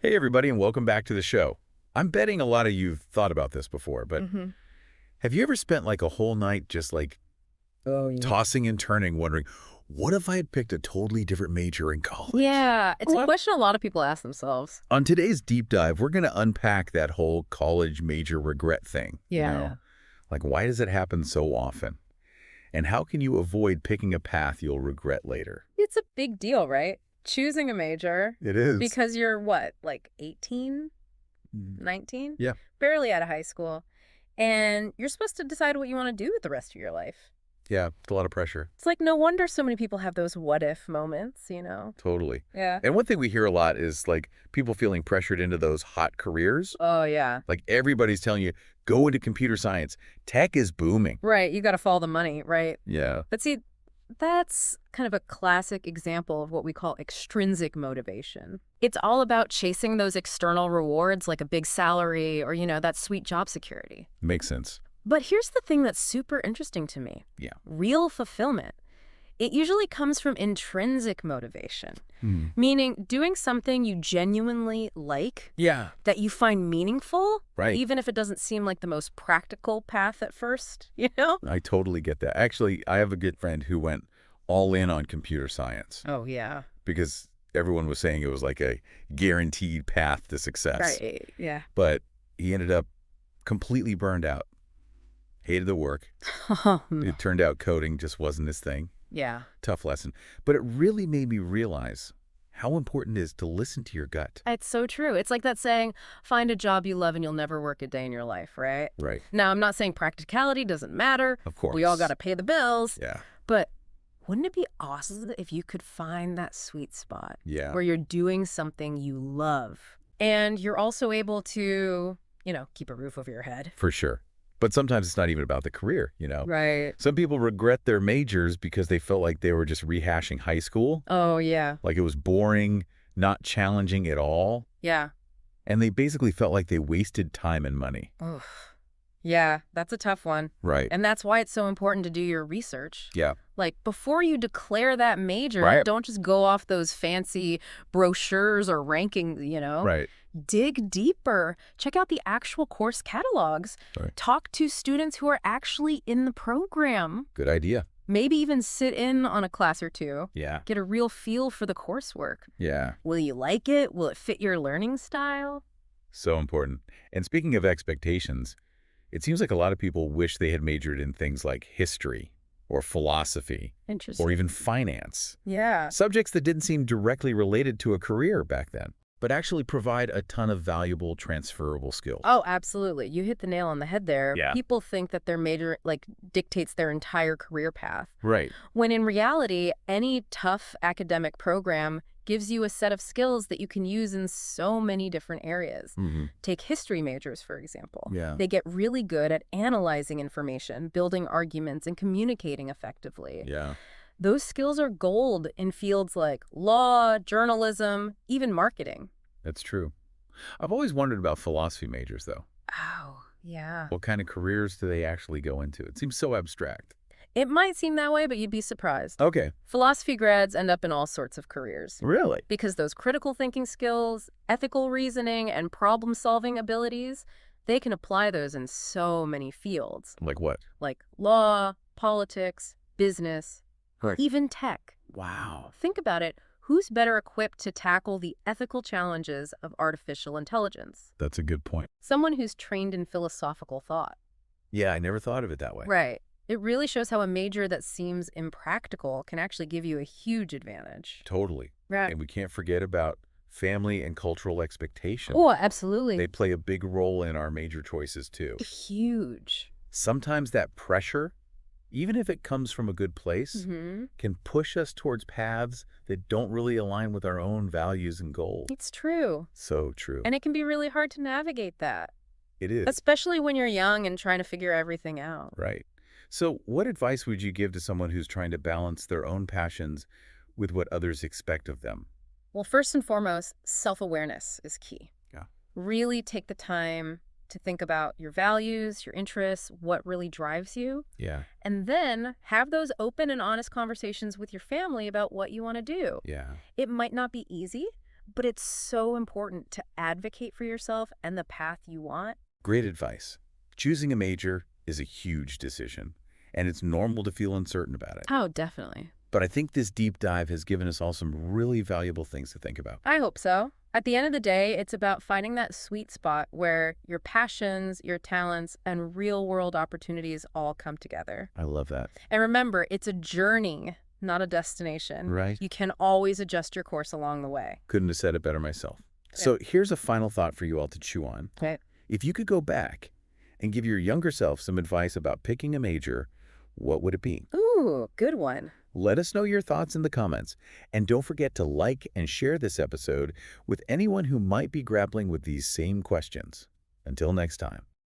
Hey, everybody, and welcome back to the show. I'm betting a lot of you've thought about this before, but hmm have you ever spent like a whole night just like Oh, yeah. tossing and turning, wondering, what if I had picked a totally different major in college? Yeah, it's a What? question a lot of people ask themselves. On today's deep dive, we're going to unpack that whole college major regret thing. Yeah. Like, why does it happen so often? And how can you avoid picking a path you'll regret later? It's a big deal, right? Choosing a major It is. because you're what, like 18, Mm, 19? Yeah, Barely out of high school. And you're supposed to decide what you want to do with the rest of your life. yeah, it's a lot of pressure. It's like no wonder so many people have those what if moments. Totally. Yeah. And one thing we hear a lot is like people feeling pressured into those hot careers. Oh, yeah. Like everybody's telling you, go into computer science. Tech is booming. Right. You got to follow the money, right? Yeah. But see, that's kind of a classic example of what we call extrinsic motivation. It's all about chasing those external rewards like a big salary or, that sweet job security. Makes sense. But here's the thing that's super interesting to me. Yeah. Real fulfillment. It usually comes from intrinsic motivation, Hmm. meaning doing something you genuinely like, Yeah. that you find meaningful, Right. even if it doesn't seem like the most practical path at first. I totally get that. Actually, I have a good friend who went all in on computer science Oh, yeah. because everyone was saying it was like a guaranteed path to success. Right. Yeah. But he ended up completely burned out. Hated the work. It turned out coding just wasn't his thing. Yeah. Tough lesson. But it really made me realize how important it is to listen to your gut. It's so true. It's like that saying, find a job you love and you'll never work a day in your life, right? Right. Now, I'm not saying practicality doesn't matter. Of course. We all got to pay the bills. Yeah. But wouldn't it be awesome if you could find that sweet spot Yeah. where you're doing something you love and you're also able to, keep a roof over your head? For sure. But sometimes it's not even about the career. Right. Some people regret their majors because they felt like they were just rehashing high school. Oh, yeah. Like it was boring, not challenging at all. Yeah. And they basically felt like they wasted time and money. Oof. Yeah, that's a tough one. Right. And that's why it's so important to do your research. Yeah. Like, before you declare that major, Right. don't just go off those fancy brochures or rankings. Right. Dig deeper. Check out the actual course catalogs. Right. Talk to students who are actually in the program. Good idea. Maybe even sit in on a class or two. Yeah. Get a real feel for the coursework. Yeah. Will you like it? Will it fit your learning style? So important. And speaking of expectations, it seems like a lot of people wish they had majored in things like history or philosophy Interesting. or even finance. Yeah. Subjects that didn't seem directly related to a career back then, but actually provide a ton of valuable transferable skills. Oh, absolutely. You hit the nail on the head there. Yeah. People think that their major dictates their entire career path, Right. when in reality, any tough academic program gives you a set of skills that you can use in so many different areas. Mm-hmm. Take history majors, for example. Yeah. They get really good at analyzing information, building arguments, and communicating effectively. Yeah. Those skills are gold in fields like law, journalism, even marketing. That's true. I've always wondered about philosophy majors, though. Oh, yeah. What kind of careers do they actually go into? It seems so abstract. It might seem that way, but you'd be surprised. Okay. Philosophy grads end up in all sorts of careers Really? because those critical thinking skills, ethical reasoning, and problem-solving abilities, they can apply those in so many fields, Like what? like law, politics, business, Right. even tech. Wow. Think about it. Who's better equipped to tackle the ethical challenges of artificial intelligence? That's a good point. Someone who's trained in philosophical thought. Yeah, I never thought of it that way. Right. It really shows how a major that seems impractical can actually give you a huge advantage. Totally. Right. And we can't forget about family and cultural expectations. Oh, absolutely. They play a big role in our major choices, too. Huge. Sometimes that pressure, even if it comes from a good place, can push us towards paths that don't really align with our own values and goals. It's true. So true. And it can be really hard to navigate that, It is. especially when you're young and trying to figure everything out. Right. So what advice would you give to someone who's trying to balance their own passions with what others expect of them? Well, first and foremost, self-awareness is key. Yeah. Really take the time to think about your values, your interests, what really drives you, Yeah. and then have those open and honest conversations with your family about what you want to do. Yeah. It might not be easy, But it's so important to advocate for yourself and the path you want. Great advice. Choosing a major is a huge decision, and it's normal to feel uncertain about it. Oh, definitely. But I think this deep dive has given us all some really valuable things to think about. I hope so. At the end of the day, it's about finding that sweet spot where your passions, your talents, and real-world opportunities all come together. I love that. And remember, it's a journey, not a destination. Right. You can always adjust your course along the way. Couldn't have said it better myself. Yeah. So here's a final thought for you all to chew on. Okay. If you could go back and give your younger self some advice about picking a major, what would it be? Ooh, good one. Let us know your thoughts in the comments. And don't forget to like and share this episode with anyone who might be grappling with these same questions. Until next time.